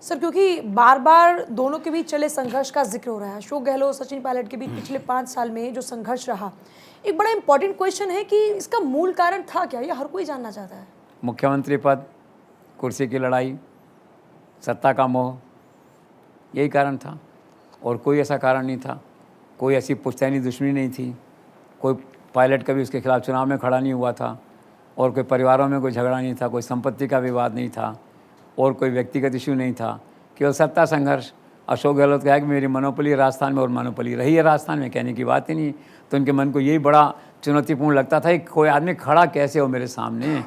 Sir, क्योंकि बार बार दोनों के बीच चले संघर्ष का जिक्र हो रहा है, अशोक गहलोत सचिन पायलट के बीच पिछले 5 साल में जो संघर्ष रहा, एक बड़ा इंपॉर्टेंट क्वेश्चन है कि इसका मूल कारण था क्या, ये हर कोई जानना चाहता है। मुख्यमंत्री पद, कुर्सी की लड़ाई, सत्ता का मोह, यही कारण था और कोई ऐसा कारण नहीं था। कोई ऐसी पुश्तैनी दुश्मनी नहीं थी, कोई पायलट कभी उसके खिलाफ चुनाव में खड़ा नहीं हुआ था और कोई परिवारों में कोई झगड़ा नहीं था, कोई संपत्ति का विवाद नहीं था और कोई व्यक्तिगत इशू नहीं था। केवल सत्ता संघर्ष। अशोक गहलोत कहा कि मेरी मोनोपोली राजस्थान में और मोनोपोली रही है राजस्थान में, कहने की बात ही नहीं। तो उनके मन को यही बड़ा चुनौतीपूर्ण लगता था कि कोई आदमी खड़ा कैसे हो मेरे सामने।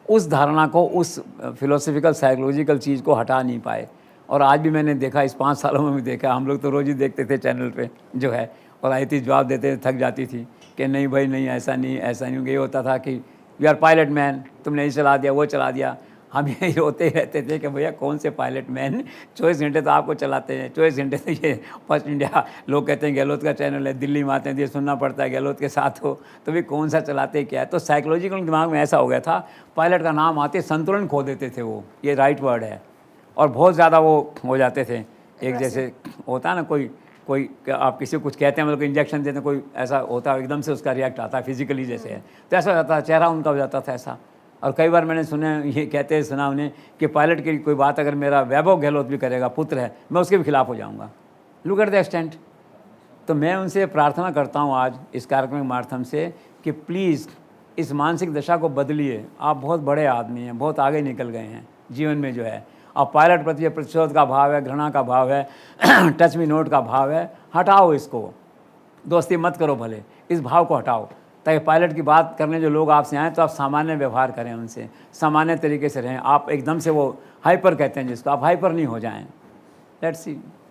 उस धारणा को, उस फिलोसफिकल साइकोलॉजिकल चीज़ को हटा नहीं पाए। और आज भी मैंने देखा, इस 5 सालों में भी देखा, हम लोग तो रोज़ ही देखते थे चैनल पे जो है, और आई थी जवाब देते थक जाती थी कि नहीं भाई नहीं, ऐसा नहीं, ऐसा नहीं। ये होता था कि वी आर पायलट मैन, तुमने ये चला दिया, वो चला दिया। हम यही रोते रहते थे कि भैया कौन से पायलट मैन, 24 घंटे तो आपको चलाते हैं, 24 घंटे तो ये फर्स्ट इंडिया, लोग कहते हैं गहलोत का चैनल है, दिल्ली में आते हैं, ये सुनना पड़ता है गहलोत के साथ हो, तो भी कौन सा चलाते क्या है। तो साइकोलॉजिकल दिमाग में ऐसा हो गया था, पायलट का नाम आते संतुलन खो देते थे वो, ये राइट वर्ड है। और बहुत ज़्यादा वो हो जाते थे, एक जैसे होता है ना, कोई आप किसी को कुछ कहते हैं, मतलब इंजेक्शन देते हैं, कोई ऐसा होता है एकदम से उसका रिएक्ट आता है फिजिकली जैसे है, तो ऐसा हो जाता है, चेहरा उनका हो जाता था ऐसा। और कई बार मैंने सुने, ये कहते सुना उन्हें कि पायलट की कोई बात अगर मेरा वैभव गहलोत भी करेगा, पुत्र है, मैं उसके भी खिलाफ हो जाऊंगा। Look at the extent. तो मैं उनसे प्रार्थना करता हूँ आज इस कार्यक्रम के माध्यम से कि प्लीज़ इस मानसिक दशा को बदलिए। आप बहुत बड़े आदमी हैं, बहुत आगे निकल गए हैं जीवन में जो है। अब पायलट प्रति प्रतिशोध का भाव है, घृणा का भाव है, टच मी नोट का भाव है, हटाओ इसको। दोस्ती मत करो भले, इस भाव को हटाओ, ताकि पायलट की बात करने जो लोग आपसे आएँ तो आप सामान्य व्यवहार करें उनसे, सामान्य तरीके से रहें। आप एकदम से वो हाइपर कहते हैं जिसको, आप हाइपर नहीं हो जाएं। Let's see.